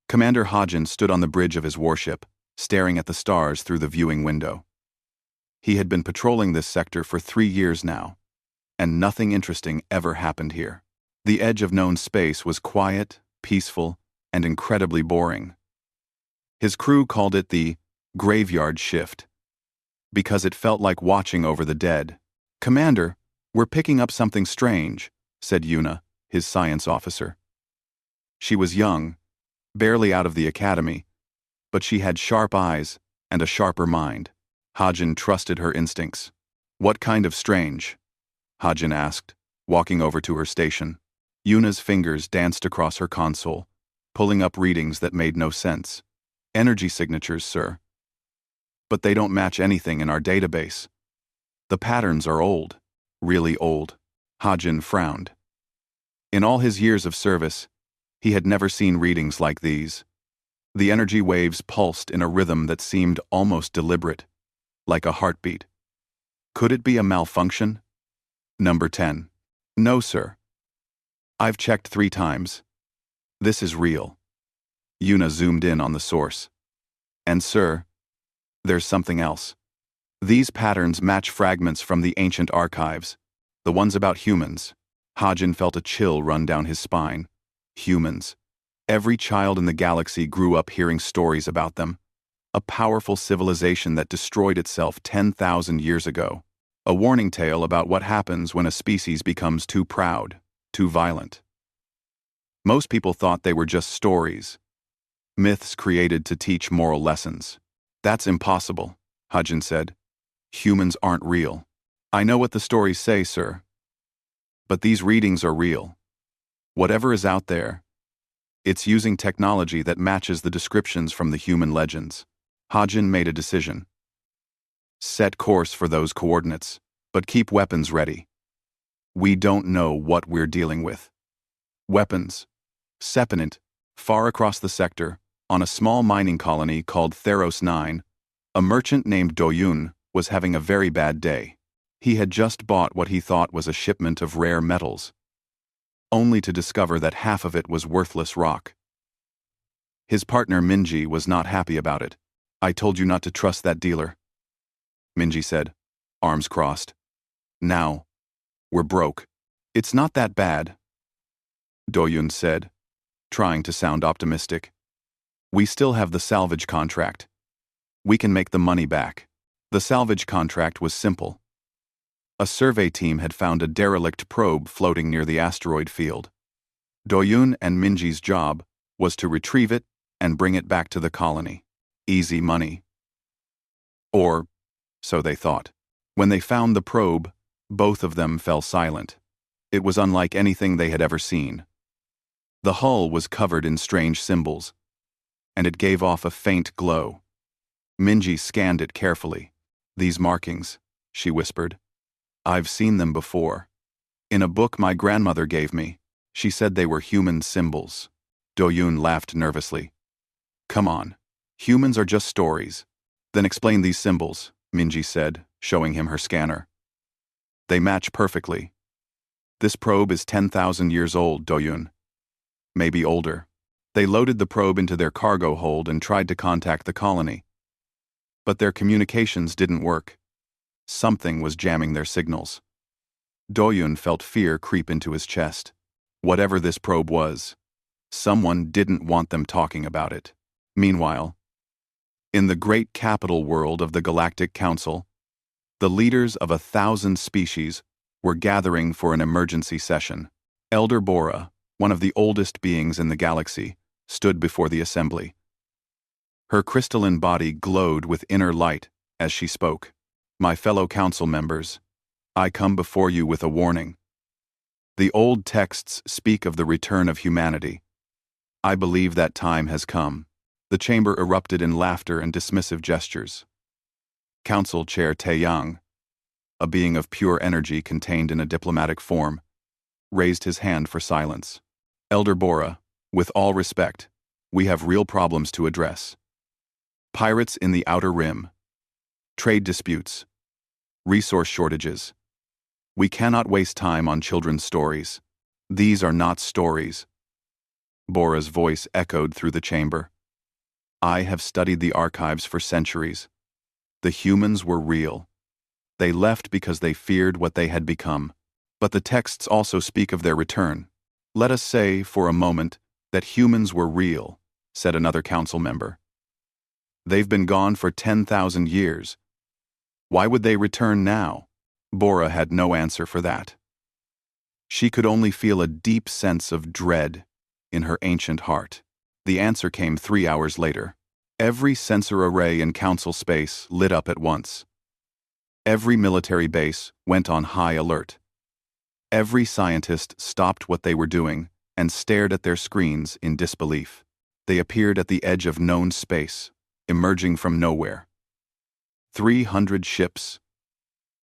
Commander Hodgin stood on the bridge of his warship, staring at the stars through the viewing window. He had been patrolling this sector for 3 years now, and nothing interesting ever happened here. The edge of known space was quiet, peaceful, and incredibly boring. His crew called it the graveyard shift, because it felt like watching over the dead. "Commander, we're picking up something strange," said Yuna, his science officer. She was young, barely out of the academy, but she had sharp eyes and a sharper mind. Hodgin trusted her instincts. "What kind of strange?" Hodgin asked, walking over to her station. Yuna's fingers danced across her console, pulling up readings that made no sense. "Energy signatures, sir. But they don't match anything in our database. The patterns are old, really old." Hodgin frowned. In all his years of service, he had never seen readings like these. The energy waves pulsed in a rhythm that seemed almost deliberate, like a heartbeat. Could it be a malfunction? Number 10. "No, sir. I've checked 3 times. This is real." Yuna zoomed in on the source. "And sir, there's something else. These patterns match fragments from the ancient archives, the ones about humans." Hodgin felt a chill run down his spine. Humans. Every child in the galaxy grew up hearing stories about them. A powerful civilization that destroyed itself 10,000 years ago. A warning tale about what happens when a species becomes too proud, too violent. Most people thought they were just stories. Myths created to teach moral lessons. "That's impossible," Hodgin said. "Humans aren't real." "I know what the stories say, sir. But these readings are real. Whatever is out there, it's using technology that matches the descriptions from the human legends." Hodgin made a decision. "Set course for those coordinates, but keep weapons ready. We don't know what we're dealing with." Weapons. Seponent, far across the sector, on a small mining colony called Theros 9, a merchant named Doyun was having a very bad day. He had just bought what he thought was a shipment of rare metals, only to discover that half of it was worthless rock. His partner Minji was not happy about it. "I told you not to trust that dealer," Minji said, arms crossed. "Now, we're broke." "It's not that bad," Doyun said, trying to sound optimistic. "We still have the salvage contract. We can make the money back." The salvage contract was simple. A survey team had found a derelict probe floating near the asteroid field. Doyun and Minji's job was to retrieve it and bring it back to the colony. Easy money. Or, so they thought. When they found the probe, both of them fell silent. It was unlike anything they had ever seen. The hull was covered in strange symbols, and it gave off a faint glow. Minji scanned it carefully. "These markings," she whispered. "I've seen them before. In a book my grandmother gave me, she said they were human symbols." Doyun laughed nervously. "Come on. Humans are just stories." "Then explain these symbols," Minji said, showing him her scanner. "They match perfectly. This probe is 10,000 years old, Doyun. Maybe older." They loaded the probe into their cargo hold and tried to contact the colony. But their communications didn't work. Something was jamming their signals. Doyun felt fear creep into his chest. Whatever this probe was, someone didn't want them talking about it. Meanwhile, in the great capital world of the Galactic Council, the leaders of 1,000 species were gathering for an emergency session. Elder Bora, one of the oldest beings in the galaxy, stood before the assembly. Her crystalline body glowed with inner light as she spoke. "My fellow council members, I come before you with a warning. The old texts speak of the return of humanity. I believe that time has come." The chamber erupted in laughter and dismissive gestures. Council Chair Taeyang, a being of pure energy contained in a diplomatic form, raised his hand for silence. "Elder Bora, with all respect, we have real problems to address. Pirates in the Outer Rim, trade disputes, resource shortages. We cannot waste time on children's stories. These are not stories. Bora's voice echoed through the chamber. I have studied the archives for centuries. The humans were real. They left because they feared what they had become. But the texts also speak of their return. Let us say, for a moment, that humans were real, said another council member. They've been gone for 10,000 years. Why would they return now? Bora had no answer for that. She could only feel a deep sense of dread in her ancient heart. The answer came 3 hours later. Every sensor array in council space lit up at once. Every military base went on high alert. Every scientist stopped what they were doing and stared at their screens in disbelief. They appeared at the edge of known space, emerging from nowhere. 300 ships,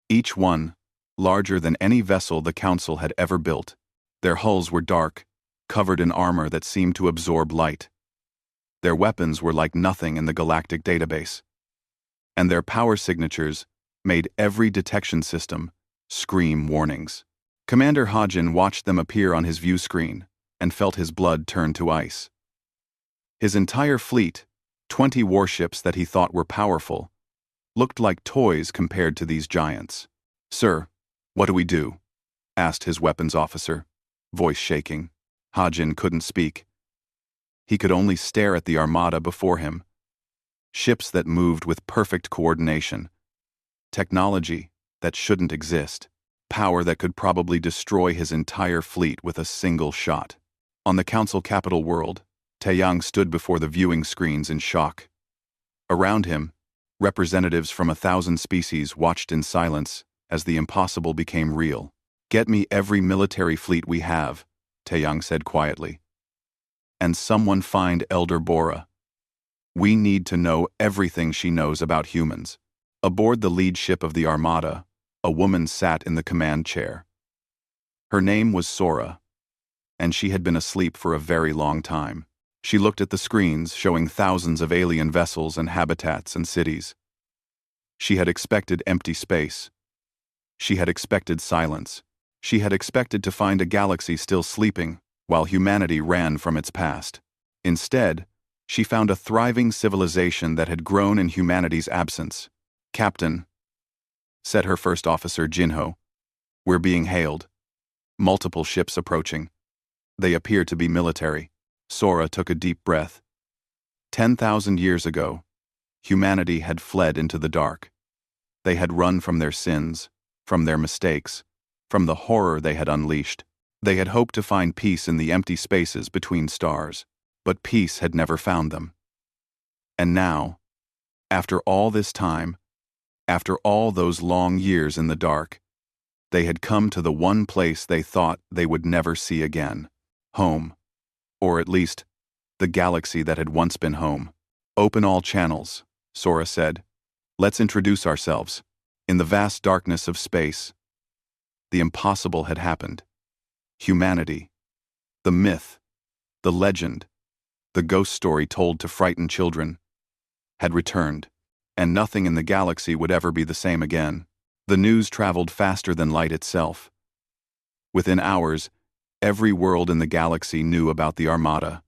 each one larger than any vessel the Council had ever built. Their hulls were dark, covered in armor that seemed to absorb light. Their weapons were like nothing in the galactic database. And their power signatures made every detection system scream warnings. Commander Hajin watched them appear on his view screen and felt his blood turn to ice. His entire fleet, 20 warships that he thought were powerful, looked like toys compared to these giants. Sir, what do we do? Asked his weapons officer, voice shaking. Hajin couldn't speak. He could only stare at the armada before him. Ships that moved with perfect coordination. Technology that shouldn't exist. Power that could probably destroy his entire fleet with a single shot. On the council capital world, Taeyang stood before the viewing screens in shock. Around him, representatives from 1,000 species watched in silence as the impossible became real. Get me every military fleet we have, Taeyang said quietly. And someone find Elder Bora. We need to know everything she knows about humans. Aboard the lead ship of the Armada, a woman sat in the command chair. Her name was Sora, and she had been asleep for a very long time. She looked at the screens showing thousands of alien vessels and habitats and cities. She had expected empty space. She had expected silence. She had expected to find a galaxy still sleeping while humanity ran from its past. Instead, she found a thriving civilization that had grown in humanity's absence. Captain, said her first officer Jinho, we're being hailed. Multiple ships approaching. They appear to be military. Sora took a deep breath. 10,000 years ago, humanity had fled into the dark. They had run from their sins, from their mistakes, from the horror they had unleashed. They had hoped to find peace in the empty spaces between stars, but peace had never found them. And now, after all this time, after all those long years in the dark, they had come to the one place they thought they would never see again. Home. Or at least, the galaxy that had once been home. Open all channels, Sora said. Let's introduce ourselves. In the vast darkness of space, the impossible had happened. Humanity. The myth. The legend. The ghost story told to frighten children. Had returned, and nothing in the galaxy would ever be the same again. The news traveled faster than light itself. Within hours, every world in the galaxy knew about the Armada.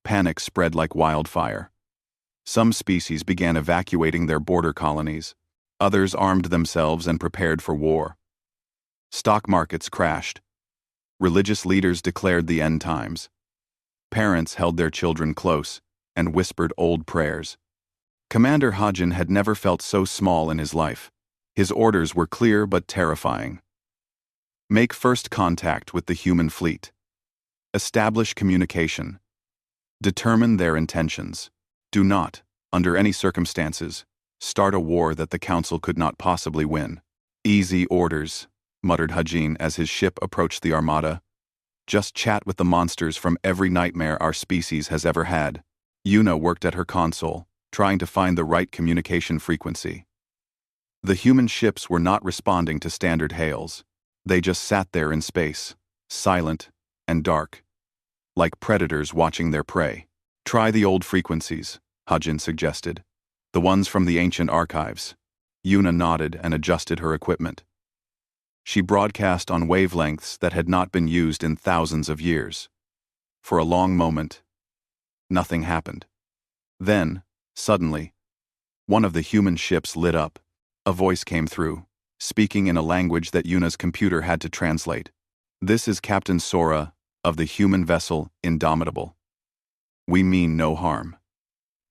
Panic spread like wildfire. Some species began evacuating their border colonies. Others armed themselves and prepared for war. Stock markets crashed. Religious leaders declared the end times. Parents held their children close and whispered old prayers. Commander Hajin had never felt so small in his life. His orders were clear but terrifying. Make first contact with the human fleet. Establish communication. Determine their intentions. Do not, under any circumstances, start a war that the Council could not possibly win. Easy orders, muttered Hajin as his ship approached the Armada. Just chat with the monsters from every nightmare our species has ever had. Yuna worked at her console, trying to find the right communication frequency. The human ships were not responding to standard hails. They just sat there in space, silent and dark, like predators watching their prey. Try the old frequencies, Hajin suggested. The ones from the ancient archives. Yuna nodded and adjusted her equipment. She broadcast on wavelengths that had not been used in thousands of years. For a long moment, nothing happened. Then, suddenly, one of the human ships lit up. A voice came through, speaking in a language that Yuna's computer had to translate. "This is Captain Sora of the human vessel Indomitable. We mean no harm.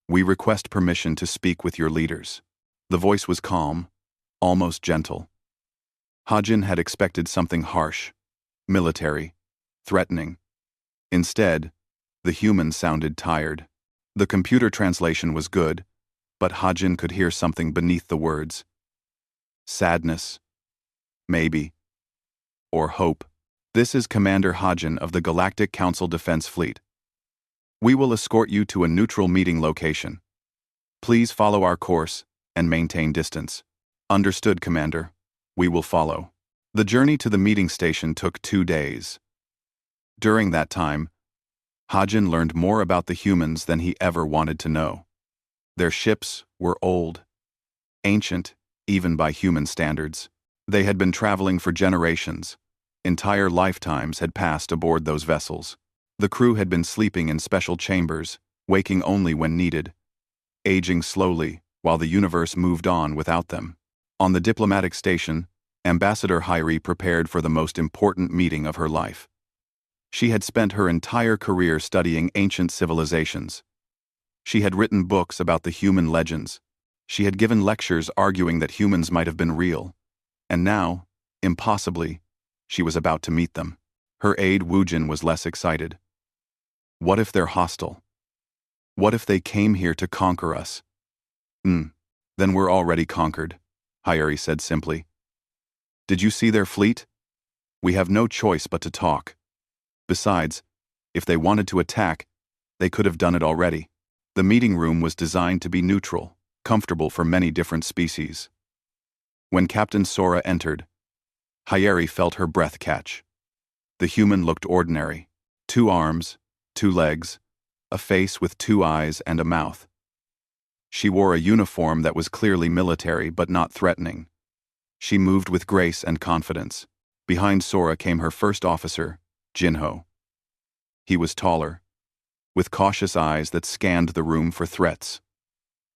We request permission to speak with your leaders." The voice was calm, almost gentle. Hajin had expected something harsh, military, threatening. Instead, the human sounded tired. The computer translation was good, but Hajin could hear something beneath the words. Sadness. Maybe. Or hope. "This is Commander Hajin of the Galactic Council Defense Fleet. We will escort you to a neutral meeting location. Please follow our course and maintain distance." "Understood, Commander. We will follow." The journey to the meeting station took 2 days. During that time, Hajin learned more about the humans than he ever wanted to know. Their ships were old, ancient, even by human standards. They had been traveling for generations. Entire lifetimes had passed aboard those vessels. The crew had been sleeping in special chambers, waking only when needed, aging slowly while the universe moved on without them. On the diplomatic station, Ambassador Hyrie prepared for the most important meeting of her life. She had spent her entire career studying ancient civilizations. She had written books about the human legends. She had given lectures arguing that humans might have been real. And now, impossibly, she was about to meet them. Her aide Wujin was less excited. What if they're hostile? What if they came here to conquer us? Then we're already conquered, Hyrie said simply. Did you see their fleet? We have no choice but to talk. Besides, if they wanted to attack, they could have done it already. The meeting room was designed to be neutral, comfortable for many different species. When Captain Sora entered, Hyrie felt her breath catch. The human looked ordinary. 2 arms, 2 legs, a face with 2 eyes and a mouth. She wore a uniform that was clearly military but not threatening. She moved with grace and confidence. Behind Sora came her first officer, Jinho. He was taller, with cautious eyes that scanned the room for threats.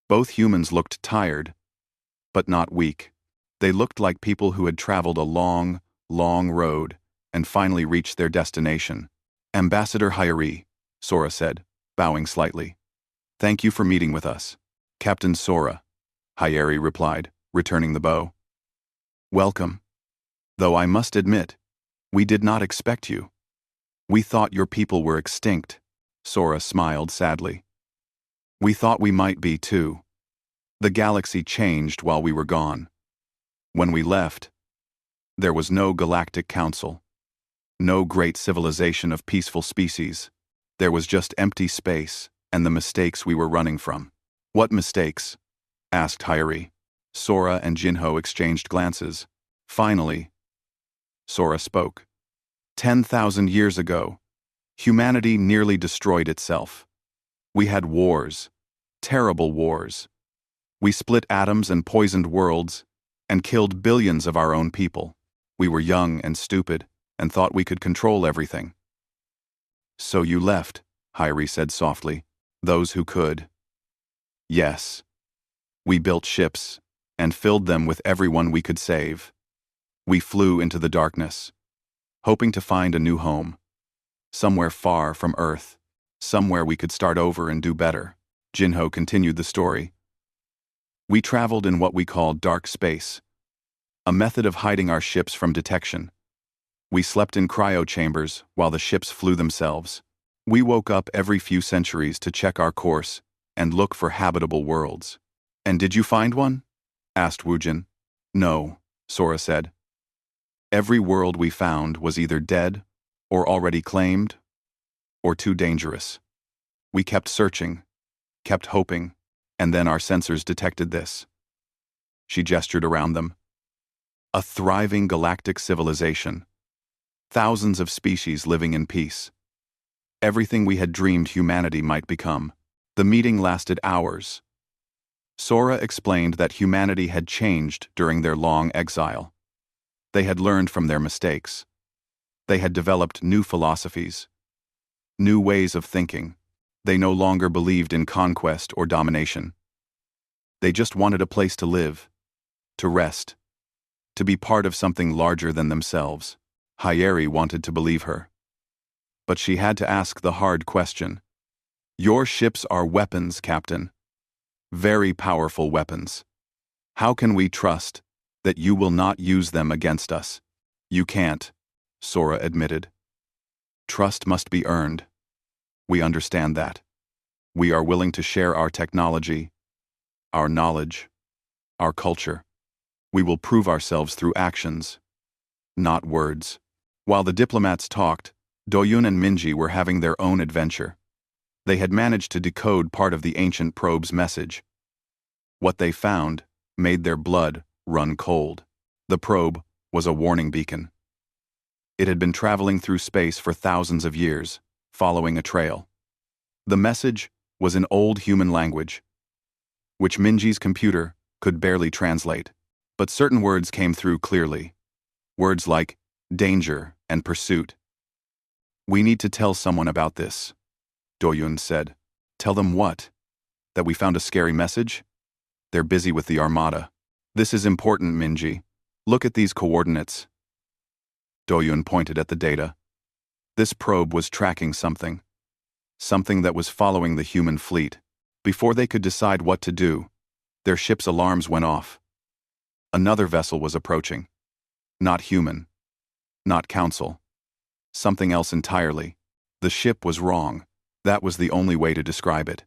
Both humans looked tired, but not weak. They looked like people who had traveled a long, long road and finally reached their destination. Ambassador Hyrie, Sora said, bowing slightly. Thank you for meeting with us. Captain Sora, Hyrie replied, returning the bow. Welcome. Though I must admit, we did not expect you. We thought your people were extinct, Sora smiled sadly. We thought we might be too. The galaxy changed while we were gone. When we left, there was no Galactic Council, no great civilization of peaceful species. There was just empty space and the mistakes we were running from. What mistakes? Asked Hyrie. Sora and Jinho exchanged glances. Finally, Sora spoke. 10,000 years ago, humanity nearly destroyed itself. We had wars, terrible wars. We split atoms and poisoned worlds, and killed billions of our own people. We were young and stupid, and thought we could control everything. So you left, Hyrie said softly. Those who could. Yes. We built ships, and filled them with everyone we could save. We flew into the darkness, hoping to find a new home. Somewhere far from Earth. Somewhere we could start over and do better. Jinho continued the story. We traveled in what we called dark space, a method of hiding our ships from detection. We slept in cryo chambers while the ships flew themselves. We woke up every few centuries to check our course and look for habitable worlds. And did you find one? Asked Wujin. No, Sora said. Every world we found was either dead, or already claimed, or too dangerous. We kept searching, kept hoping, and then our sensors detected this. She gestured around them. A thriving galactic civilization. Thousands of species living in peace. Everything we had dreamed humanity might become. The meeting lasted hours. Sora explained that humanity had changed during their long exile. They had learned from their mistakes. They had developed new philosophies, New ways of thinking. They no longer believed in conquest or domination. They just wanted a place to live, to rest, to be part of something larger than themselves. Hyeri wanted to believe her. But she had to ask the hard question. Your ships are weapons, Captain. Very powerful weapons. How can we trust that you will not use them against us? You can't, Sora admitted. Trust must be earned. We understand that. We are willing to share our technology, our knowledge, our culture. We will prove ourselves through actions, not words. While the diplomats talked, Doyun and Minji were having their own adventure. They had managed to decode part of the ancient probe's message. What they found made their blood run cold. The probe was a warning beacon. It had been traveling through space for thousands of years, following a trail. The message was in old human language, which Minji's computer could barely translate. But certain words came through clearly. Words like danger and pursuit. We need to tell someone about this, Doyun said. Tell them what? That we found a scary message? They're busy with the Armada. This is important, Minji. Look at these coordinates. Doyun pointed at the data. This probe was tracking something. Something that was following the human fleet. Before they could decide what to do, their ship's alarms went off. Another vessel was approaching. Not human. Not council. Something else entirely. The ship was wrong. That was the only way to describe it.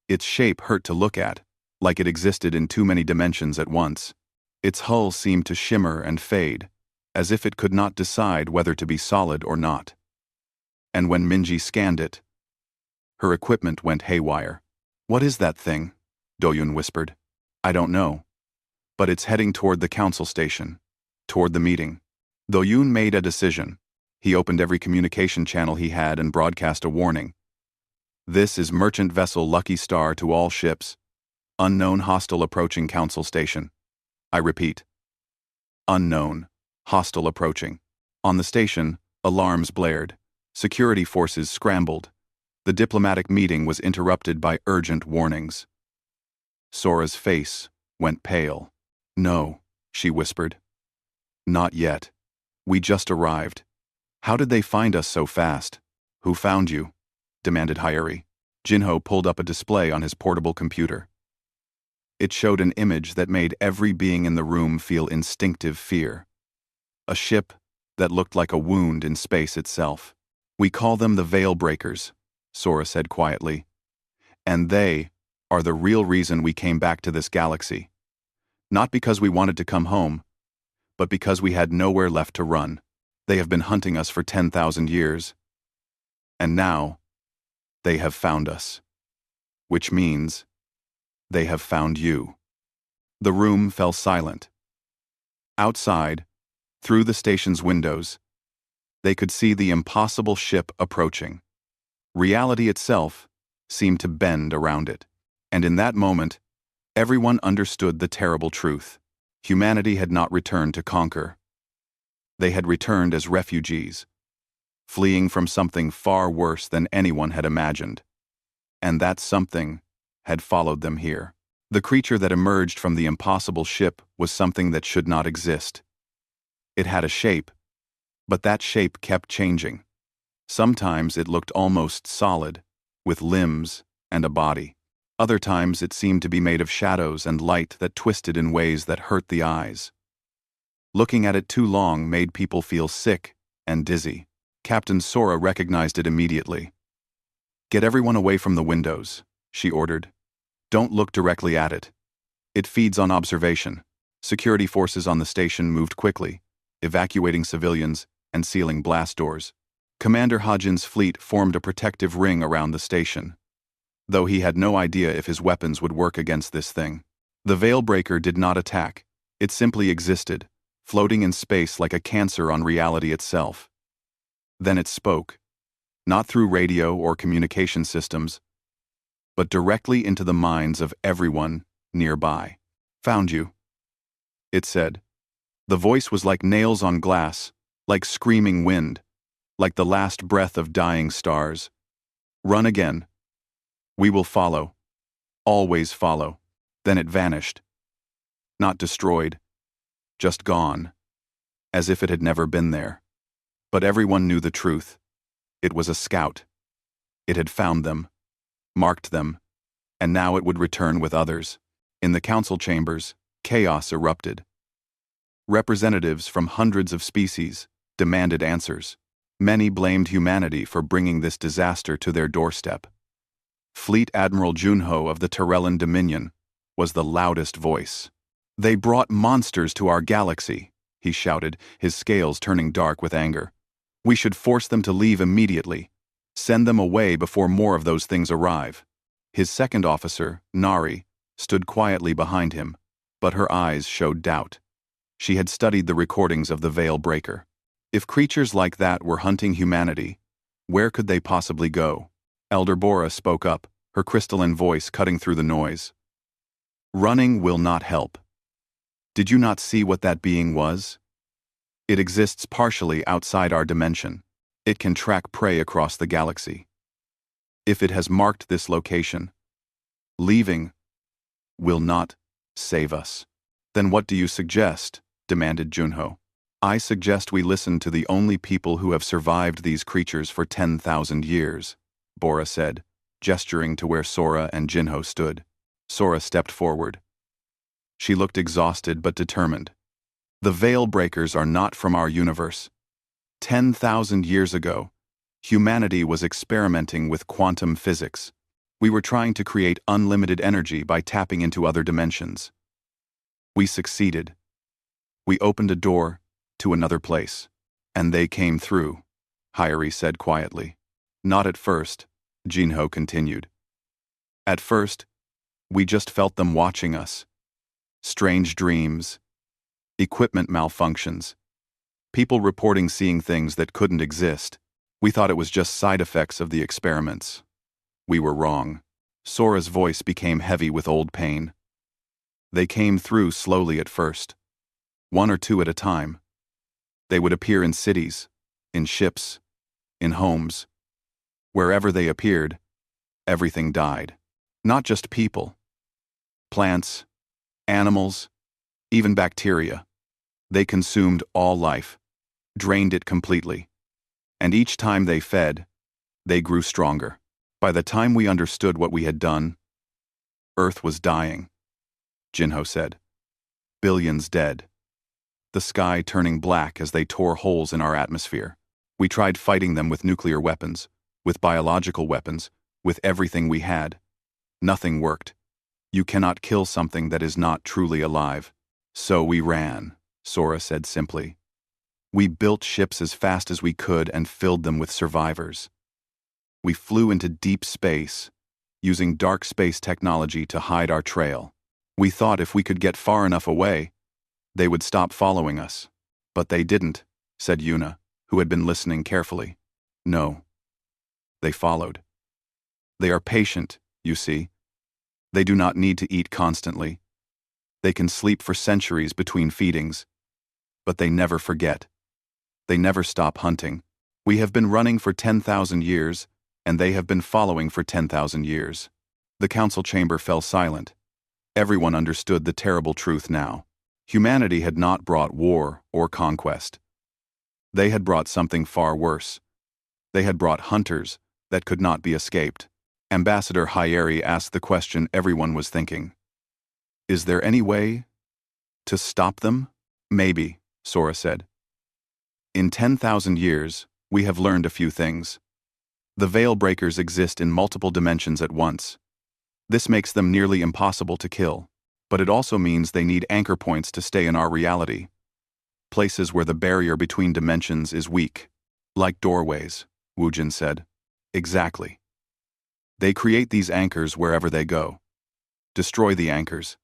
Its shape hurt to look at, like it existed in too many dimensions at once. Its hull seemed to shimmer and fade, as if it could not decide whether to be solid or not. And when Minji scanned it, her equipment went haywire. What is that thing? Doyun whispered. I don't know. But it's heading toward the council station, toward the meeting. Doyun made a decision. He opened every communication channel he had and broadcast a warning. This is merchant vessel Lucky Star to all ships. Unknown hostile approaching council station. I repeat. Unknown hostile approaching. On the station, alarms blared. Security forces scrambled. The diplomatic meeting was interrupted by urgent warnings. Sora's face went pale. No, she whispered. Not yet. We just arrived. How did they find us so fast? Who found you? Demanded Hyeri. Jinho pulled up a display on his portable computer. It showed an image that made every being in the room feel instinctive fear. A ship that looked like a wound in space itself. We call them the Veil Breakers, Sora said quietly. And they are the real reason we came back to this galaxy. Not because we wanted to come home, but because we had nowhere left to run. They have been hunting us for 10,000 years. And now, they have found us. Which means, they have found you. The room fell silent. Outside, through the station's windows, they could see the impossible ship approaching. Reality itself seemed to bend around it. And in that moment, everyone understood the terrible truth. Humanity had not returned to conquer. They had returned as refugees, fleeing from something far worse than anyone had imagined. And that something had followed them here. The creature that emerged from the impossible ship was something that should not exist. It had a shape, but that shape kept changing. Sometimes it looked almost solid, with limbs and a body. Other times it seemed to be made of shadows and light that twisted in ways that hurt the eyes. Looking at it too long made people feel sick and dizzy. Captain Sora recognized it immediately. Get everyone away from the windows, she ordered. Don't look directly at it. It feeds on observation. Security forces on the station moved quickly, evacuating civilians and sealing blast doors. Commander Hajin's fleet formed a protective ring around the station, though he had no idea if his weapons would work against this thing. The Veilbreaker did not attack. It simply existed, floating in space like a cancer on reality itself. Then it spoke, not through radio or communication systems, but directly into the minds of everyone nearby. Found you, it said. The voice was like nails on glass, like screaming wind, like the last breath of dying stars. Run again. We will follow. Always follow. Then it vanished. Not destroyed. Just gone. As if it had never been there. But everyone knew the truth. It was a scout. It had found them, marked them, and now it would return with others. In the council chambers, chaos erupted. Representatives from hundreds of species demanded answers. Many blamed humanity for bringing this disaster to their doorstep. Fleet Admiral Junho of the Terrellan Dominion was the loudest voice. "They brought monsters to our galaxy," he shouted, his scales turning dark with anger. "We should force them to leave immediately. Send them away before more of those things arrive." His second officer, Nari, stood quietly behind him, but her eyes showed doubt. She had studied the recordings of the Veil Breaker. If creatures like that were hunting humanity, where could they possibly go? Elder Bora spoke up, her crystalline voice cutting through the noise. "Running will not help. Did you not see what that being was? It exists partially outside our dimension. It can track prey across the galaxy. If it has marked this location, leaving will not save us." "Then what do you suggest?" demanded Junho. "I suggest we listen to the only people who have survived these creatures for 10,000 years, Bora said, gesturing to where Sora and Jinho stood. Sora stepped forward. She looked exhausted but determined. "The Veil Breakers are not from our universe. 10,000 years ago, humanity was experimenting with quantum physics. We were trying to create unlimited energy by tapping into other dimensions. We succeeded. We opened a door to another place. And they came through," Hyeri said quietly. "Not at first," Jinho continued. "At first, we just felt them watching us. Strange dreams, equipment malfunctions, people reporting seeing things that couldn't exist. We thought it was just side effects of the experiments. We were wrong." Sora's voice became heavy with old pain. "They came through slowly at first, one or two at a time. They would appear in cities, in ships, in homes. Wherever they appeared, everything died. Not just people. Plants, animals, even bacteria. They consumed all life, drained it completely. And each time they fed, they grew stronger. By the time we understood what we had done, Earth was dying," Jinho said. "Billions dead. The sky turning black as they tore holes in our atmosphere. We tried fighting them with nuclear weapons, with biological weapons, with everything we had. Nothing worked. You cannot kill something that is not truly alive. So we ran," Sora said simply. "We built ships as fast as we could and filled them with survivors. We flew into deep space, using dark space technology to hide our trail. We thought if we could get far enough away, they would stop following us. But they didn't," said Yuna, who had been listening carefully. "No. They followed. They are patient, you see. They do not need to eat constantly. They can sleep for centuries between feedings. But they never forget. They never stop hunting. We have been running for 10,000 years, and they have been following for 10,000 years." The council chamber fell silent. Everyone understood the terrible truth now. Humanity had not brought war or conquest. They had brought something far worse. They had brought hunters that could not be escaped. Ambassador Hyeri asked the question everyone was thinking. "Is there any way to stop them?" "Maybe," Sora said. "In 10,000 years, we have learned a few things. The Veil Breakers exist in multiple dimensions at once. This makes them nearly impossible to kill, but it also means they need anchor points to stay in our reality. Places where the barrier between dimensions is weak. Like doorways," Wujin said. "Exactly. They create these anchors wherever they go. Destroy the anchors,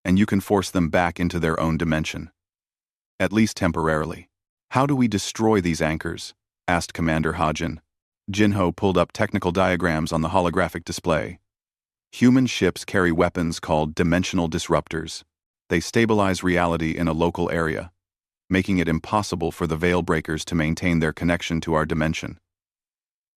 and you can force them back into their own dimension. At least temporarily." "How do we destroy these anchors?" asked Commander Hajin. Jinho pulled up technical diagrams on the holographic display. "Human ships carry weapons called dimensional disruptors. They stabilize reality in a local area, making it impossible for the Veil Breakers to maintain their connection to our dimension.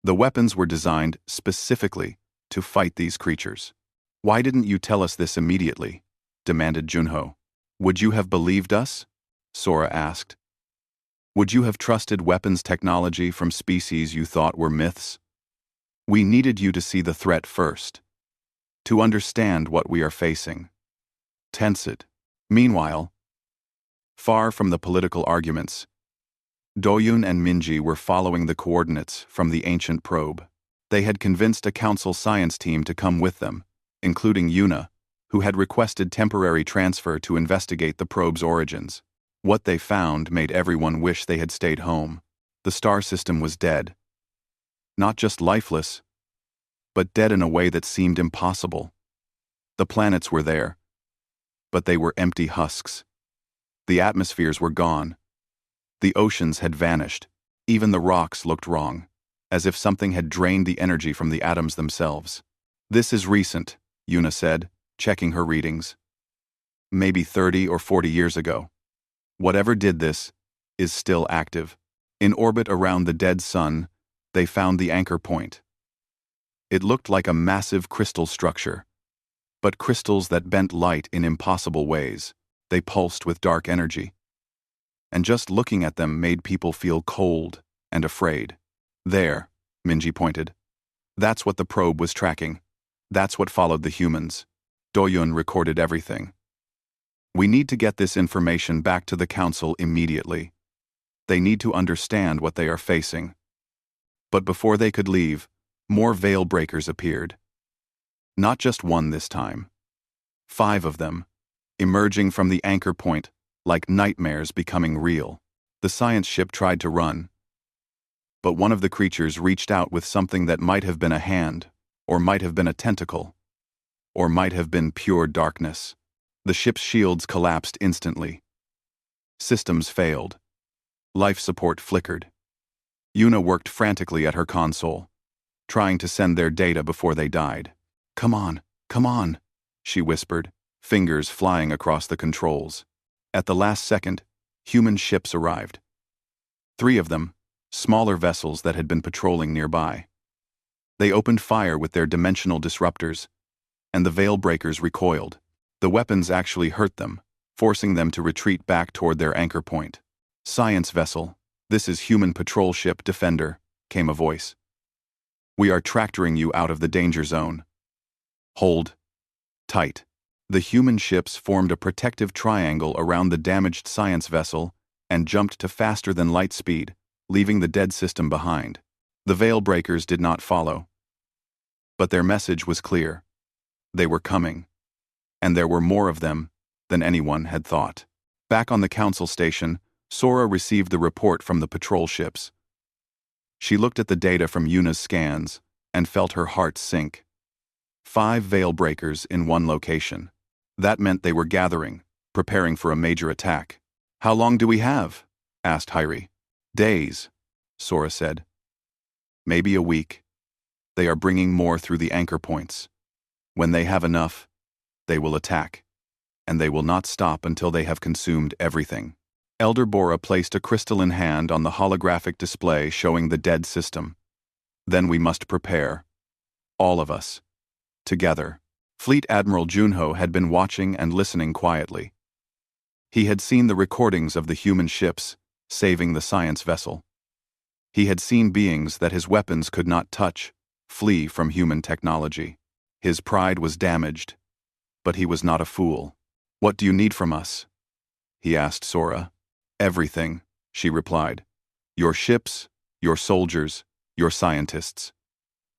The weapons were designed specifically to fight these creatures. "Why didn't you tell us this immediately?" demanded Junho. "Would you have believed us?" Sora asked. "Would you have trusted weapons technology from species you thought were myths? We needed you to see the threat first, to understand what we are facing." Tensed. Meanwhile, far from the political arguments, Doyun and Minji were following the coordinates from the ancient probe. They had convinced a council science team to come with them, including Yuna, who had requested temporary transfer to investigate the probe's origins. What they found made everyone wish they had stayed home. The star system was dead. Not just lifeless, but dead in a way that seemed impossible. The planets were there, but they were empty husks. The atmospheres were gone. The oceans had vanished. Even the rocks looked wrong, as if something had drained the energy from the atoms themselves. "This is recent," Yuna said, checking her readings. "Maybe 30 or 40 years ago. Whatever did this is still active. In orbit around the dead sun, they found the anchor point. It looked like a massive crystal structure, but crystals that bent light in impossible ways. They pulsed with dark energy. And just looking at them made people feel cold and afraid. There," Minji pointed. "That's what the probe was tracking. That's what followed the humans." Doyun recorded everything. "We need to get this information back to the council immediately. They need to understand what they are facing." But before they could leave, more veil breakers appeared. Not just one this time. 5 of them, emerging from the anchor point like nightmares becoming real. The science ship tried to run, but one of the creatures reached out with something that might have been a hand, or might have been a tentacle, or might have been pure darkness. The ship's shields collapsed instantly. Systems failed. Life support flickered. Yuna worked frantically at her console, trying to send their data before they died. Come on," she whispered, fingers flying across the controls. At the last second, human ships arrived. 3 of them, smaller vessels that had been patrolling nearby. They opened fire with their dimensional disruptors, and the veil breakers recoiled. The weapons actually hurt them, forcing them to retreat back toward their anchor point. "Science vessel, this is human patrol ship Defender," came a voice. "We are tractoring you out of the danger zone. Hold tight." The human ships formed a protective triangle around the damaged science vessel and jumped to faster than light speed, leaving the dead system behind. The veil breakers did not follow. But their message was clear. They were coming. And there were more of them than anyone had thought. Back on the council station, Sora received the report from the patrol ships. She looked at the data from Yuna's scans and felt her heart sink. 5 veil breakers in one location. That meant they were gathering, preparing for a major attack. "How long do we have?" asked Hyrie. "Days," Sora said. "Maybe a week. They are bringing more through the anchor points. When they have enough, they will attack. And they will not stop until they have consumed everything." Elder Bora placed a crystalline hand on the holographic display showing the dead system. "Then we must prepare. All of us. Together." Fleet Admiral Junho had been watching and listening quietly. He had seen the recordings of the human ships saving the science vessel. He had seen beings that his weapons could not touch flee from human technology. His pride was damaged, but he was not a fool. "What do you need from us?" he asked Sora. "Everything," she replied. "Your ships, your soldiers, your scientists.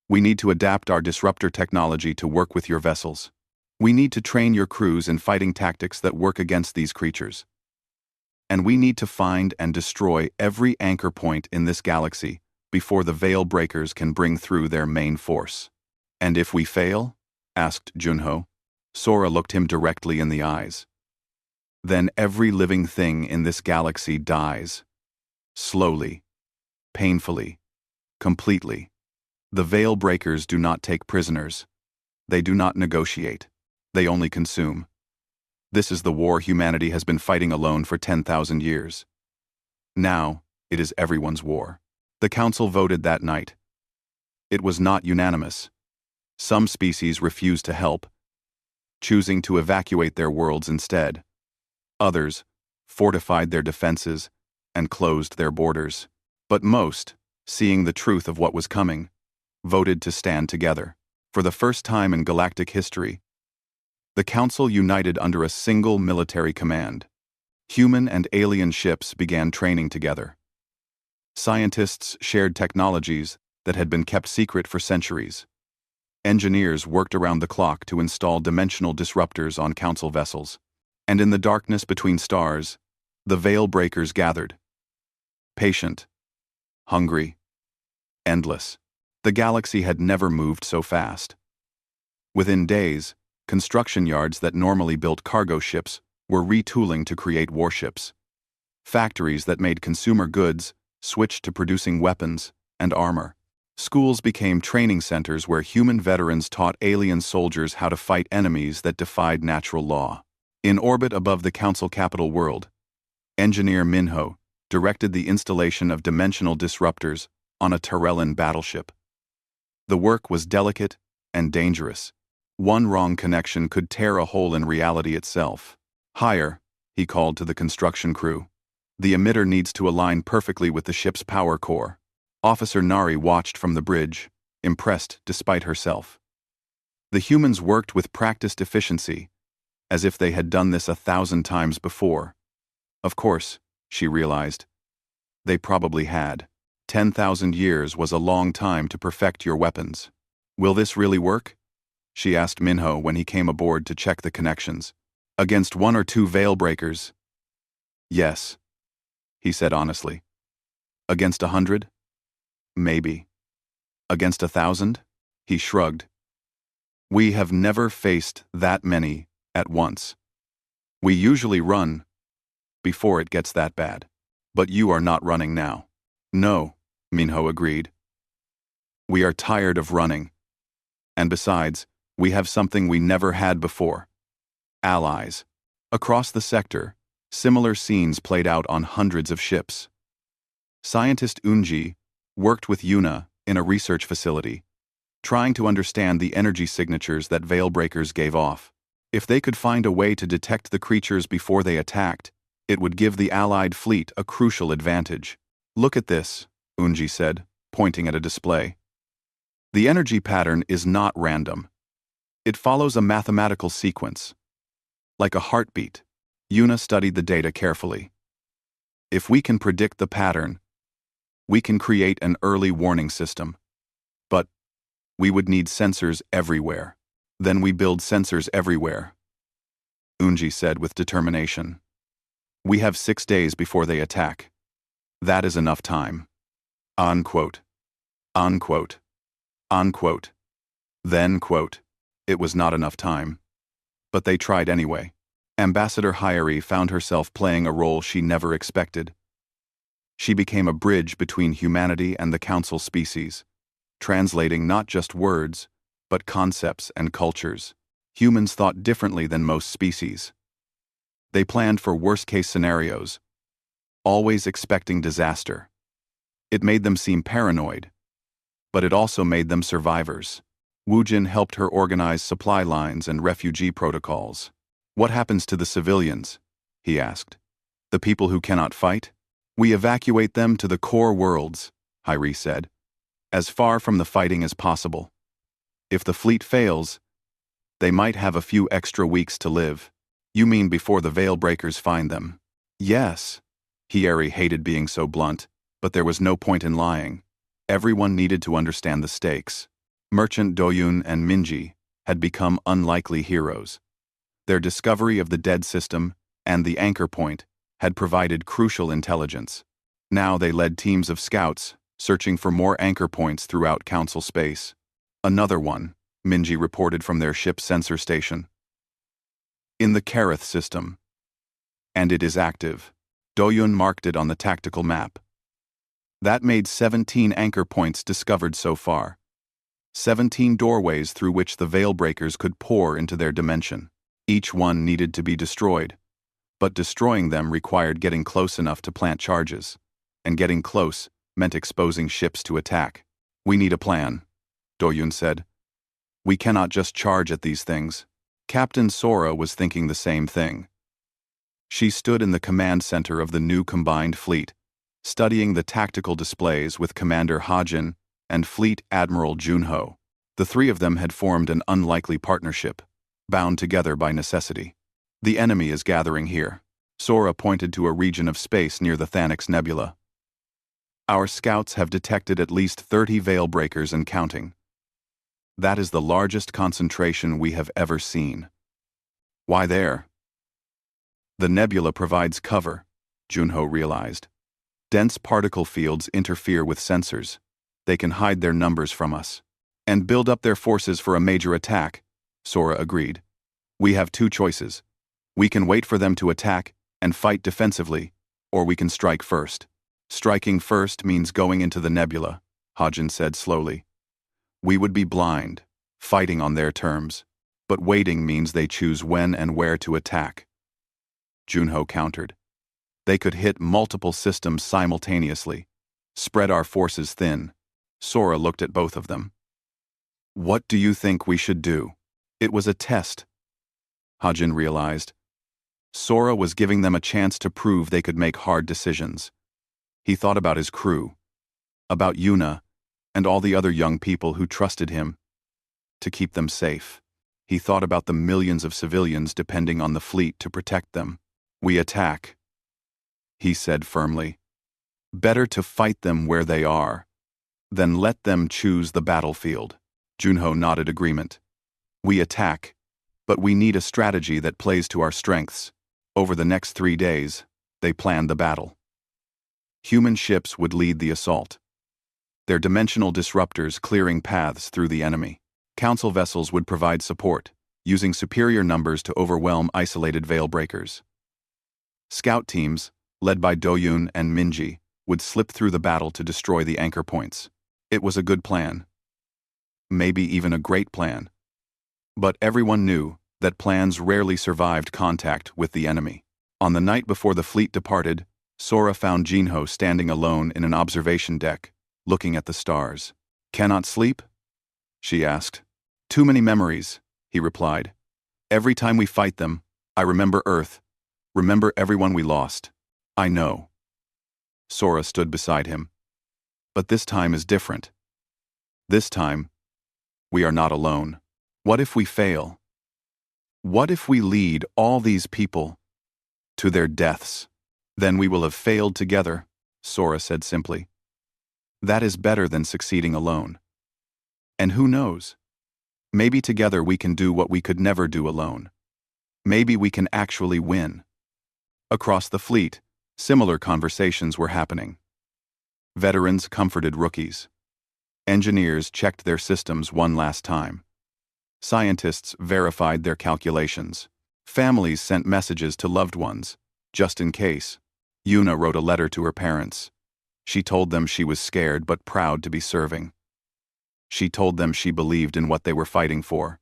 We need to adapt our disruptor technology to work with your vessels. We need to train your crews in fighting tactics that work against these creatures. And we need to find and destroy every anchor point in this galaxy before the veil breakers can bring through their main force." "And if we fail?" asked Junho. Sora looked him directly in the eyes. "Then every living thing in this galaxy dies. Slowly, painfully, completely. The veil breakers do not take prisoners. They do not negotiate. They only consume. This is the war humanity has been fighting alone for 10,000 years. Now, it is everyone's war." The council voted that night. It was not unanimous. Some species refused to help, choosing to evacuate their worlds instead. Others fortified their defenses and closed their borders. But most, seeing the truth of what was coming, voted to stand together. For the first time in galactic history, the Council united under a single military command. Human and alien ships began training together. Scientists shared technologies that had been kept secret for centuries. Engineers worked around the clock to install dimensional disruptors on Council vessels. And in the darkness between stars, the veil breakers gathered. Patient, hungry, endless. The galaxy had never moved so fast. Within days, construction yards that normally built cargo ships were retooling to create warships. Factories that made consumer goods switched to producing weapons and armor. Schools became training centers where human veterans taught alien soldiers how to fight enemies that defied natural law. In orbit above the Council capital world, engineer Minho directed the installation of dimensional disruptors on a Tyrellan battleship. The work was delicate and dangerous. One wrong connection could tear a hole in reality itself. Higher, he called to the construction crew. The emitter needs to align perfectly with the ship's power core. Officer Nari watched from the bridge, impressed despite herself. The humans worked with practiced efficiency, as if they had done this 1,000 times before. Of course, she realized, they probably had. 10,000 years was a long time to perfect your weapons. Will this really work? She asked Minho when he came aboard to check the connections. Against 1 or 2 veil breakers? Yes, he said honestly. Against 100? Maybe. Against 1,000? He shrugged. We have never faced that many at once. We usually run before it gets that bad. But you are not running now. No, Minho agreed. We are tired of running. And besides, we have something we never had before. Allies. Across the sector, similar scenes played out on hundreds of ships. Scientist Unji worked with Yuna in a research facility, trying to understand the energy signatures that veil breakers gave off. If they could find a way to detect the creatures before they attacked, it would give the Allied fleet a crucial advantage. Look at this, Unji said, pointing at a display. The energy pattern is not random. It follows a mathematical sequence. Like a heartbeat, Yuna studied the data carefully. If we can predict the pattern, we can create an early warning system. But we would need sensors everywhere. Then we build sensors everywhere, Unji said with determination. We have 6 days before they attack. That is enough time. Unquote. Unquote. Unquote. Then, quote, it was not enough time. But they tried anyway. Ambassador Hyeri found herself playing a role she never expected. She became a bridge between humanity and the Council species, translating not just words, but concepts and cultures. Humans thought differently than most species. They planned for worst-case scenarios, always expecting disaster. It made them seem paranoid, but it also made them survivors. Woojin helped her organize supply lines and refugee protocols. What happens to the civilians? He asked. The people who cannot fight? We evacuate them to the core worlds, Hyeri said, as far from the fighting as possible. If the fleet fails, they might have a few extra weeks to live. You mean before the veil breakers find them? Yes. Hyeri hated being so blunt, but there was no point in lying. Everyone needed to understand the stakes. Merchant Doyun and Minji had become unlikely heroes. Their discovery of the dead system and the anchor point had provided crucial intelligence. Now they led teams of scouts, searching for more anchor points throughout Council space. Another one, Minji reported from their ship's sensor station. In the Kareth system. And it is active. Doyun marked it on the tactical map. That made 17 anchor points discovered so far. 17 doorways through which the veil breakers could pour into their dimension. Each one needed to be destroyed, but destroying them required getting close enough to plant charges, and getting close meant exposing ships to attack. We need a plan, Doyun said. We cannot just charge at these things. Captain Sora was thinking the same thing. She stood in the command center of the new combined fleet, studying the tactical displays with Commander Hajin and Fleet Admiral Junho. The three of them had formed an unlikely partnership, bound together by necessity. The enemy is gathering here. Sora pointed to a region of space near the Thanix Nebula. Our scouts have detected at least 30 veil breakers and counting. That is the largest concentration we have ever seen. Why there? The nebula provides cover, Junho realized. Dense particle fields interfere with sensors. They can hide their numbers from us. And build up their forces for a major attack, Sora agreed. We have two choices. We can wait for them to attack and fight defensively, or we can strike first. Striking first means going into the nebula, Hajin said slowly. We would be blind, fighting on their terms, but waiting means they choose when and where to attack. Junho countered. They could hit multiple systems simultaneously, spread our forces thin. Sora looked at both of them. What do you think we should do? It was a test. Hajin realized. Sora was giving them a chance to prove they could make hard decisions. He thought about his crew, about Yuna, and all the other young people who trusted him to keep them safe. He thought about the millions of civilians depending on the fleet to protect them. We attack, he said firmly. Better to fight them where they are than let them choose the battlefield. Junho nodded agreement. We attack, but we need a strategy that plays to our strengths. Over the next 3 days, they planned the battle. Human ships would lead the assault, their dimensional disruptors clearing paths through the enemy. Council vessels would provide support, using superior numbers to overwhelm isolated veil breakers. Scout teams, led by Doyun and Minji, would slip through the battle to destroy the anchor points. It was a good plan. Maybe even a great plan. But everyone knew that plans rarely survived contact with the enemy. On the night before the fleet departed, Sora found Junho standing alone in an observation deck, looking at the stars. Cannot sleep? She asked. Too many memories, he replied. Every time we fight them, I remember Earth, remember everyone we lost. I know. Sora stood beside him. But this time is different. This time, we are not alone. What if we fail? What if we lead all these people to their deaths? Then we will have failed together, Sora said simply. That is better than succeeding alone. And who knows? Maybe together we can do what we could never do alone. Maybe we can actually win. Across the fleet, similar conversations were happening. Veterans comforted rookies. Engineers checked their systems one last time. Scientists verified their calculations. Families sent messages to loved ones, just in case. Yuna wrote a letter to her parents. She told them she was scared but proud to be serving. She told them she believed in what they were fighting for.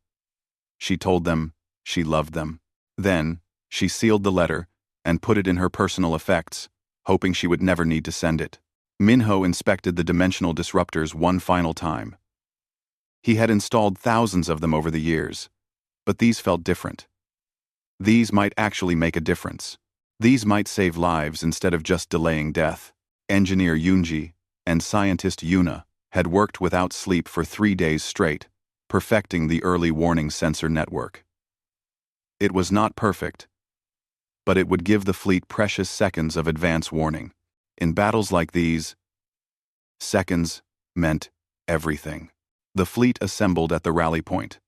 She told them she loved them. Then, she sealed the letter and put it in her personal effects, hoping she would never need to send it. Minho inspected the dimensional disruptors one final time. He had installed thousands of them over the years, but these felt different. These might actually make a difference. These might save lives instead of just delaying death. Engineer Yunji and scientist Yuna had worked without sleep for 3 days straight, perfecting the early warning sensor network. It was not perfect, but it would give the fleet precious seconds of advance warning. In battles like these, seconds meant everything. The fleet assembled at the rally point.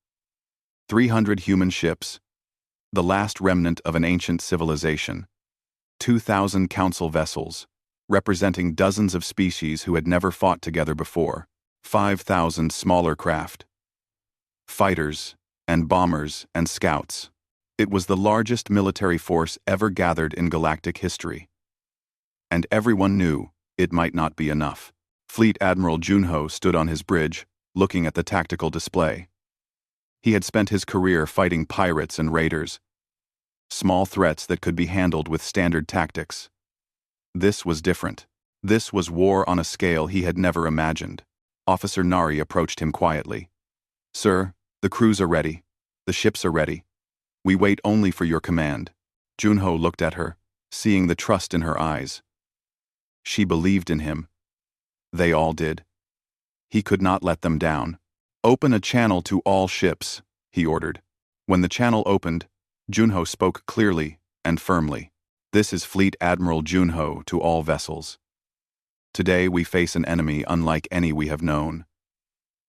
300 human ships, the last remnant of an ancient civilization. 2,000 council vessels, representing dozens of species who had never fought together before. 5,000 smaller craft. Fighters, and bombers, and scouts. It was the largest military force ever gathered in galactic history. And everyone knew it might not be enough. Fleet Admiral Junho stood on his bridge, looking at the tactical display. He had spent his career fighting pirates and raiders, small threats that could be handled with standard tactics. This was different. This was war on a scale he had never imagined. Officer Nari approached him quietly. "Sir, the crews are ready. The ships are ready. We wait only for your command." Junho looked at her, seeing the trust in her eyes. She believed in him. They all did. He could not let them down. "Open a channel to all ships," he ordered. When the channel opened, Junho spoke clearly and firmly. "This is Fleet Admiral Junho to all vessels. Today we face an enemy unlike any we have known.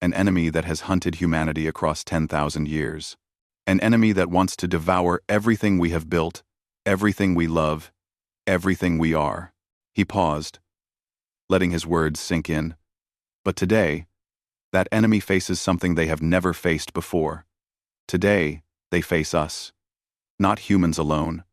An enemy that has hunted humanity across 10,000 years. An enemy that wants to devour everything we have built, everything we love, everything we are." He paused, letting his words sink in. But today, that enemy faces something they have never faced before. Today, they face us. Not humans alone.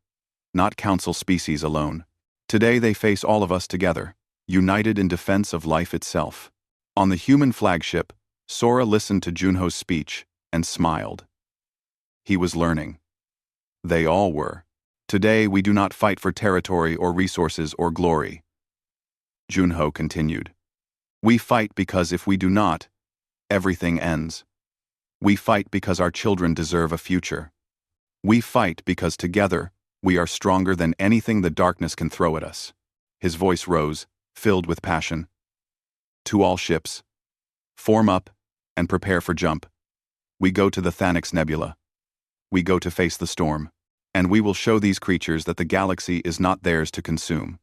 Not council species alone. Today they face all of us together, united in defense of life itself. On the human flagship, Sora listened to Junho's speech and smiled. He was learning. They all were. Today we do not fight for territory or resources or glory. Junho continued. We fight because if we do not, everything ends. We fight because our children deserve a future. We fight because together, we are stronger than anything the darkness can throw at us. His voice rose, filled with passion. To all ships, form up and prepare for jump. We go to the Thanix Nebula. We go to face the storm, and we will show these creatures that the galaxy is not theirs to consume.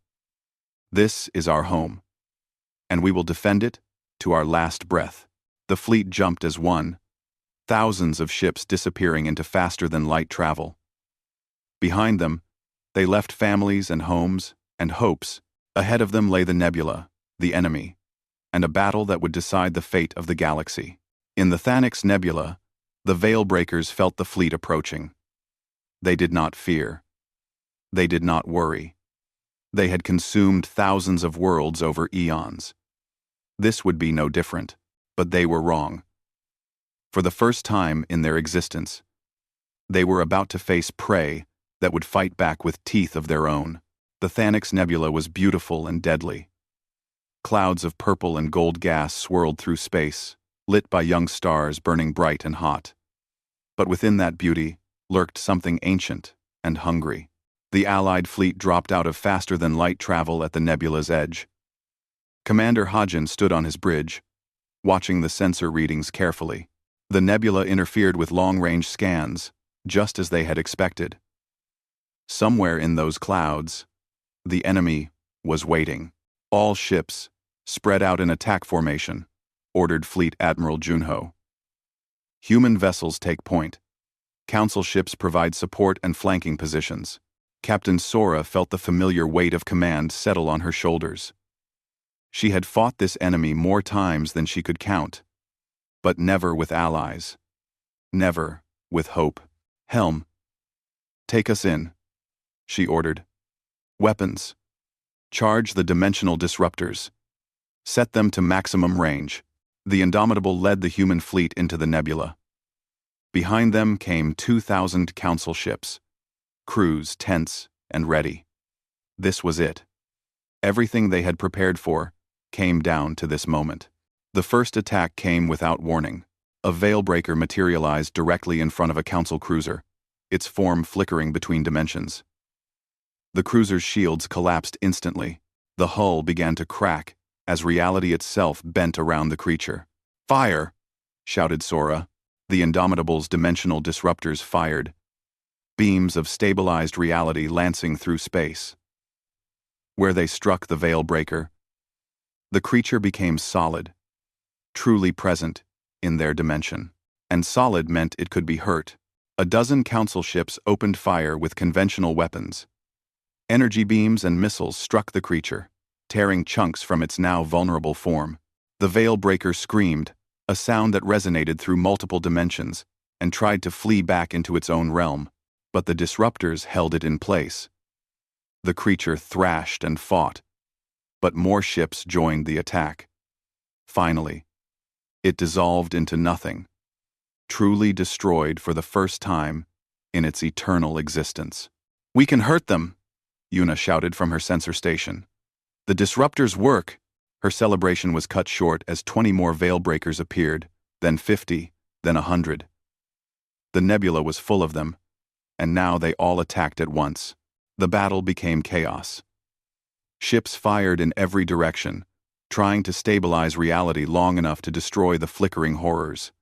This is our home, and we will defend it to our last breath. The fleet jumped as one, thousands of ships disappearing into faster-than-light travel. Behind them, they left families and homes and hopes. Ahead of them lay the nebula, the enemy, and a battle that would decide the fate of the galaxy. In the Thanix Nebula, the Veilbreakers felt the fleet approaching. They did not fear. They did not worry. They had consumed thousands of worlds over eons. This would be no different, but they were wrong. For the first time in their existence, they were about to face prey that would fight back with teeth of their own. The Thanix Nebula was beautiful and deadly. Clouds of purple and gold gas swirled through space, lit by young stars burning bright and hot. But within that beauty lurked something ancient and hungry. The Allied fleet dropped out of faster-than-light travel at the nebula's edge. Commander Hajin stood on his bridge, watching the sensor readings carefully. The nebula interfered with long-range scans, just as they had expected. Somewhere in those clouds, the enemy was waiting. "All ships, spread out in attack formation," ordered Fleet Admiral Junho. "Human vessels take point. Council ships provide support and flanking positions." Captain Sora felt the familiar weight of command settle on her shoulders. She had fought this enemy more times than she could count, but never with allies. Never with hope. "Helm, take us in," she ordered. "Weapons. Charge the dimensional disruptors. Set them to maximum range." The Indomitable led the human fleet into the nebula. Behind them came 2,000 council ships, crews tense and ready. This was it. Everything they had prepared for came down to this moment. The first attack came without warning. A Veilbreaker materialized directly in front of a council cruiser, its form flickering between dimensions. The cruiser's shields collapsed instantly. The hull began to crack as reality itself bent around the creature. "Fire!" shouted Sora. The Indomitable's dimensional disruptors fired, beams of stabilized reality lancing through space. Where they struck the Veilbreaker, the creature became solid, truly present in their dimension. And solid meant it could be hurt. A dozen council ships opened fire with conventional weapons. Energy beams and missiles struck the creature, tearing chunks from its now vulnerable form. The Veilbreaker screamed, a sound that resonated through multiple dimensions, and tried to flee back into its own realm, but the disruptors held it in place. The creature thrashed and fought, but more ships joined the attack. Finally, it dissolved into nothing, truly destroyed for the first time in its eternal existence. "We can hurt them," Yuna shouted from her sensor station. "The disruptors work." Her celebration was cut short as 20 more veil-breakers appeared, then 50, then 100. The nebula was full of them, and now they all attacked at once. The battle became chaos. Ships fired in every direction, trying to stabilize reality long enough to destroy the flickering horrors.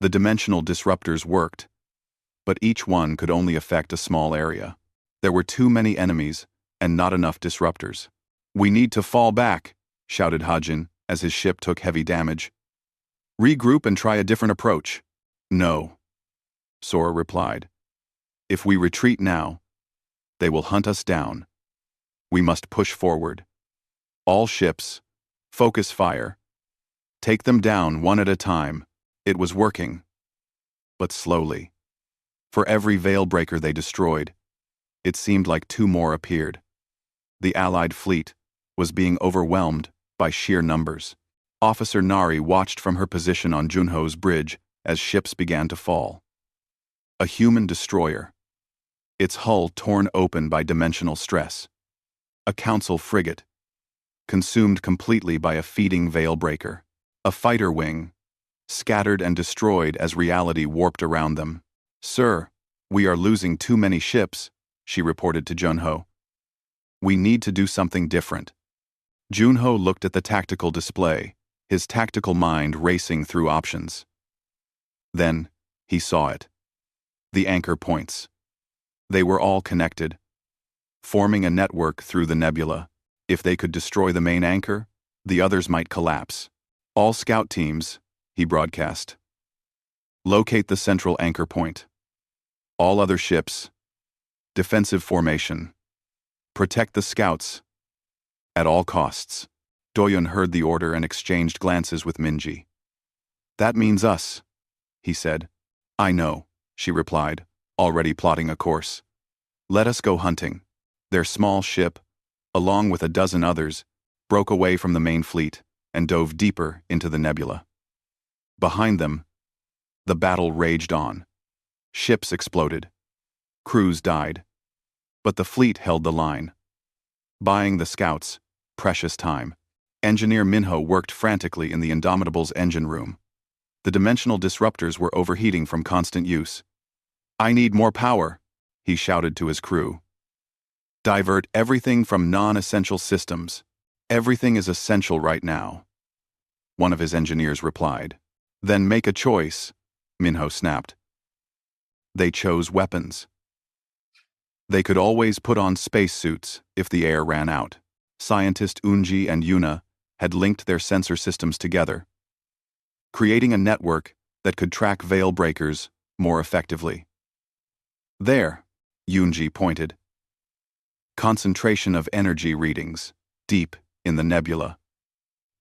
The dimensional disruptors worked, but each one could only affect a small area. There were too many enemies, and not enough disruptors. "We need to fall back," shouted Hajin as his ship took heavy damage. "Regroup and try a different approach." "No," Sora replied. "If we retreat now, they will hunt us down. We must push forward. All ships, focus fire. Take them down one at a time." It was working, but slowly. For every veil breaker they destroyed, it seemed like 2 more appeared. The Allied fleet was being overwhelmed by sheer numbers. Officer Nari watched from her position on Junho's bridge as ships began to fall. A human destroyer, its hull torn open by dimensional stress. A council frigate, consumed completely by a feeding veil breaker. A fighter wing, scattered and destroyed as reality warped around them. "Sir, we are losing too many ships," she reported to Junho. "We need to do something different." Junho looked at the tactical display, his tactical mind racing through options. Then, he saw it. The anchor points. They were all connected, forming a network through the nebula. If they could destroy the main anchor, the others might collapse. "All scout teams," he broadcast. "Locate the central anchor point. All other ships, defensive formation. Protect the scouts at all costs." Doyun heard the order and exchanged glances with Minji. "That means us," he said. "I know," she replied, already plotting a course. "Let us go hunting." Their small ship, along with a dozen others, broke away from the main fleet and dove deeper into the nebula. Behind them, the battle raged on. Ships exploded. Crews died. But the fleet held the line, buying the scouts precious time. Engineer Minho worked frantically in the Indomitable's engine room. The dimensional disruptors were overheating from constant use. "I need more power," he shouted to his crew. "Divert everything from non-essential systems. Everything is essential right now," one of his engineers replied. "Then make a choice," Minho snapped. They chose weapons. They could always put on spacesuits if the air ran out. Scientist Unji and Yuna had linked their sensor systems together, creating a network that could track veil breakers more effectively. "There," Yunji pointed. Concentration of energy readings, deep in the nebula.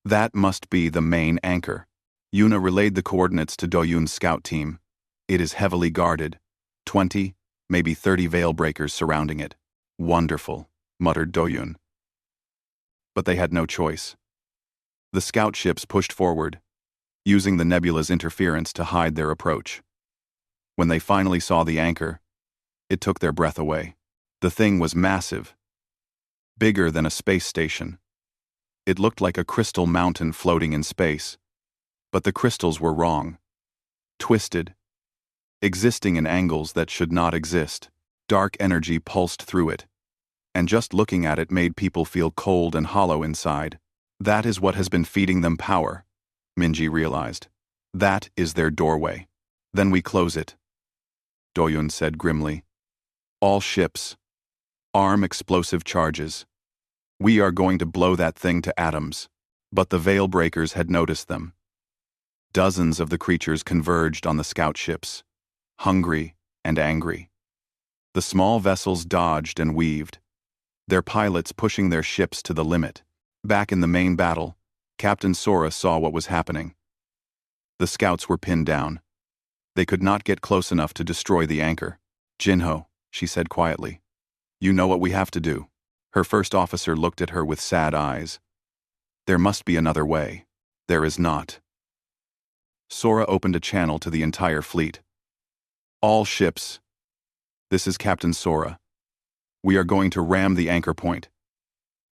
"That must be the main anchor." Yuna relayed the coordinates to Doyun's scout team. "It is heavily guarded. 20, maybe 30 veil breakers surrounding it." "Wonderful," muttered Doyun. But they had no choice. The scout ships pushed forward, using the nebula's interference to hide their approach. When they finally saw the anchor, it took their breath away. The thing was massive, bigger than a space station. It looked like a crystal mountain floating in space, but the crystals were wrong. Twisted, existing in angles that should not exist. Dark energy pulsed through it, and just looking at it made people feel cold and hollow inside. That is what has been feeding them power, Minji realized. That is their doorway. "Then we close it," Doyun said grimly. "All ships, arm explosive charges. We are going to blow that thing to atoms." But the veil breakers had noticed them. Dozens of the creatures converged on the scout ships, hungry and angry. The small vessels dodged and weaved, their pilots pushing their ships to the limit. Back in the main battle, Captain Sora saw what was happening. The scouts were pinned down. They could not get close enough to destroy the anchor. "Jinho," she said quietly, "you know what we have to do." Her first officer looked at her with sad eyes. "There must be another way." "There is not." Sora opened a channel to the entire fleet. "All ships. This is Captain Sora. We are going to ram the anchor point.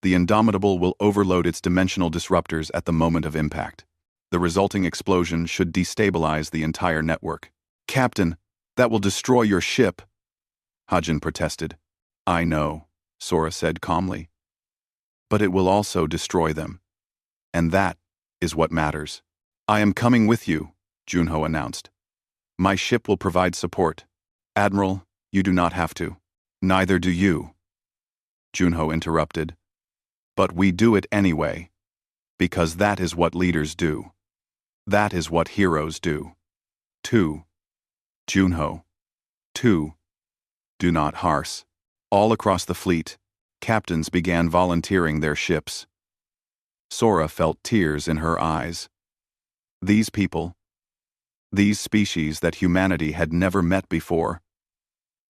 The Indomitable will overload its dimensional disruptors at the moment of impact. The resulting explosion should destabilize the entire network. Captain, that will destroy your ship, Hajin protested. I know, Sora said calmly. But it will also destroy them. And that is what matters. I am coming with you, Junho announced. My ship will provide support. Admiral, you do not have to. Neither do you. Junho interrupted. But we do it anyway. Because that is what leaders do. That is what heroes do. 2. Junho. 2. Do not harse. All across the fleet, captains began volunteering their ships. Sora felt tears in her eyes. These people, these species that humanity had never met before,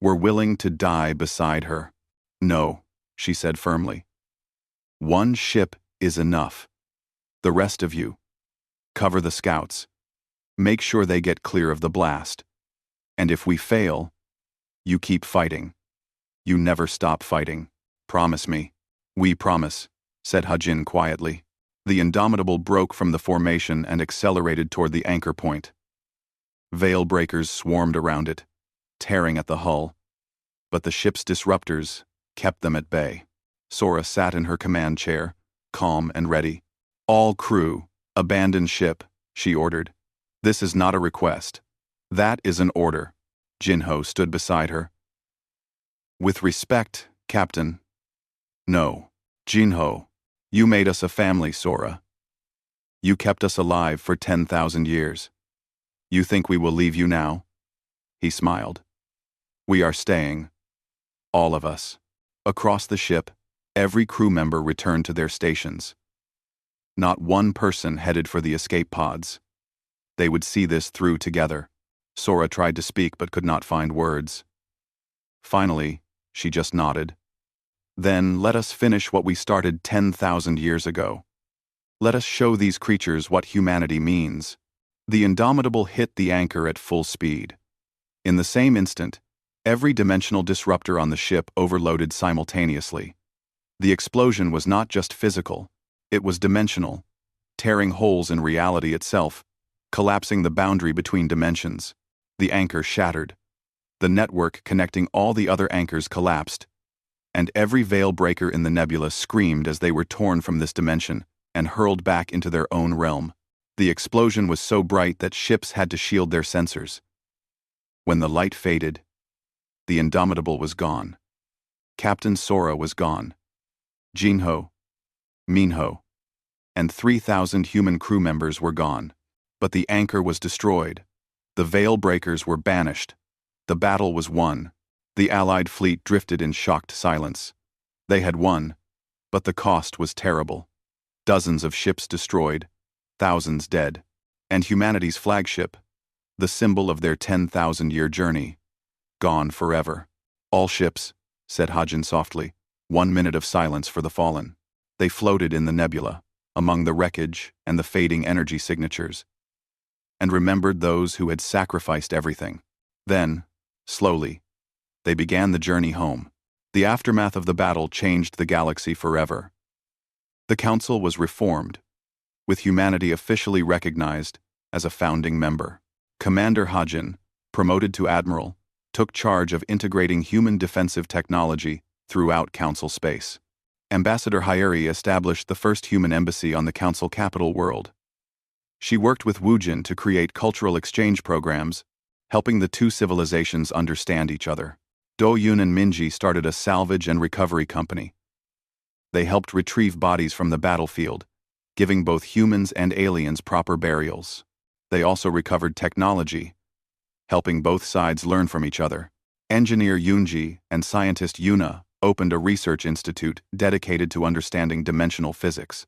were willing to die beside her. No, she said firmly. One ship is enough. The rest of you, cover the scouts. Make sure they get clear of the blast. And if we fail, you keep fighting. You never stop fighting. Promise me. We promise, said Hajin quietly. The Indomitable broke from the formation and accelerated toward the anchor point. Veil breakers swarmed around it, tearing at the hull. But the ship's disruptors kept them at bay. Sora sat in her command chair, calm and ready. All crew, abandon ship, she ordered. This is not a request. That is an order. Jinho stood beside her. With respect, Captain. No. Jinho, you made us a family, Sora. You kept us alive for 10,000 years. You think we will leave you now? He smiled. We are staying. All of us. Across the ship, every crew member returned to their stations. Not one person headed for the escape pods. They would see this through together. Sora tried to speak but could not find words. Finally, she just nodded. Then let us finish what we started 10,000 years ago. Let us show these creatures what humanity means. The Indomitable hit the anchor at full speed. In the same instant, every dimensional disruptor on the ship overloaded simultaneously. The explosion was not just physical, it was dimensional, tearing holes in reality itself, collapsing the boundary between dimensions. The anchor shattered. The network connecting all the other anchors collapsed, and every veil breaker in the nebula screamed as they were torn from this dimension and hurled back into their own realm. The explosion was so bright that ships had to shield their sensors. When the light faded, the Indomitable was gone. Captain Sora was gone. Jinho, Minho, and 3,000 human crew members were gone. But the anchor was destroyed. The veil breakers were banished. The battle was won. The Allied fleet drifted in shocked silence. They had won, but the cost was terrible. Dozens of ships destroyed, thousands dead, and humanity's flagship, the symbol of their 10,000-year journey, gone forever. All ships, said Hajin softly, 1 minute of silence for the fallen. They floated in the nebula, among the wreckage and the fading energy signatures, and remembered those who had sacrificed everything. Then, slowly, they began the journey home. The aftermath of the battle changed the galaxy forever. The Council was reformed, with humanity officially recognized as a founding member. Commander Hajin, promoted to Admiral, took charge of integrating human defensive technology throughout Council space. Ambassador Hyeri established the first human embassy on the Council capital world. She worked with Woojin to create cultural exchange programs, helping the two civilizations understand each other. Do-Yun and Minji started a salvage and recovery company. They helped retrieve bodies from the battlefield, giving both humans and aliens proper burials. They also recovered technology, helping both sides learn from each other. Engineer Yunji and scientist Yuna opened a research institute dedicated to understanding dimensional physics.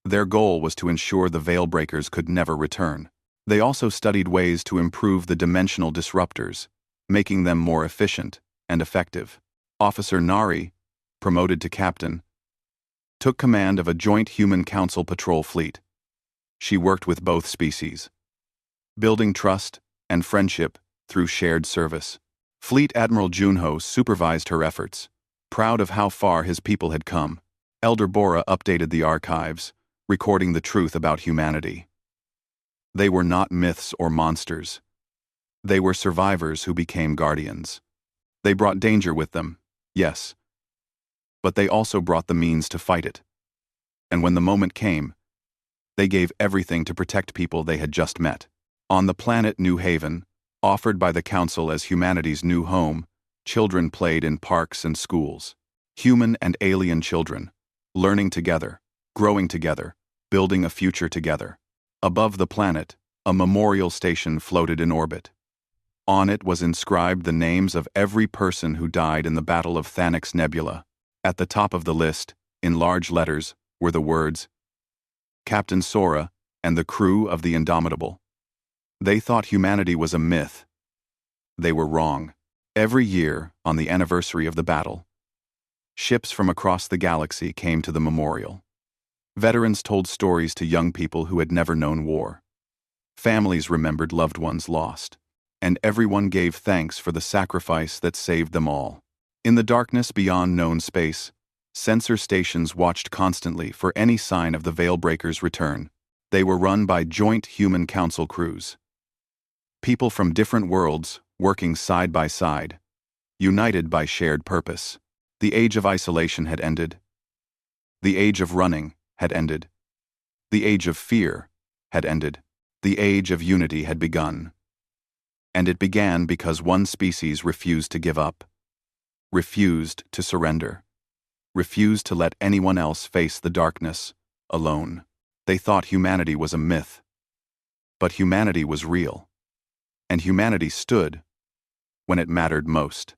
Their goal was to ensure the veil breakers could never return. They also studied ways to improve the dimensional disruptors, making them more efficient and effective. Officer Nari, promoted to captain, took command of a joint human council patrol fleet. She worked with both species, building trust and friendship through shared service. Fleet Admiral Junho supervised her efforts, proud of how far his people had come. Elder Bora updated the archives, recording the truth about humanity. They were not myths or monsters. They were survivors who became guardians. They brought danger with them, yes, but they also brought the means to fight it. And when the moment came, they gave everything to protect people they had just met. On the planet New Haven, offered by the Council as humanity's new home, children played in parks and schools. Human and alien children, learning together, growing together, building a future together. Above the planet, a memorial station floated in orbit. On it was inscribed the names of every person who died in the Battle of Thanix Nebula. At the top of the list, in large letters, were the words, Captain Sora and the crew of the Indomitable. They thought humanity was a myth. They were wrong. Every year, on the anniversary of the battle, ships from across the galaxy came to the memorial. Veterans told stories to young people who had never known war. Families remembered loved ones lost, and everyone gave thanks for the sacrifice that saved them all. In the darkness beyond known space, sensor stations watched constantly for any sign of the Veilbreaker's return. They were run by joint human council crews. People from different worlds working side by side, united by shared purpose. The age of isolation had ended. The age of running had ended. The age of fear had ended. The age of unity had begun. And it began because one species refused to give up, refused to surrender, refused to let anyone else face the darkness alone. They thought humanity was a myth. But humanity was real. And humanity stood when it mattered most.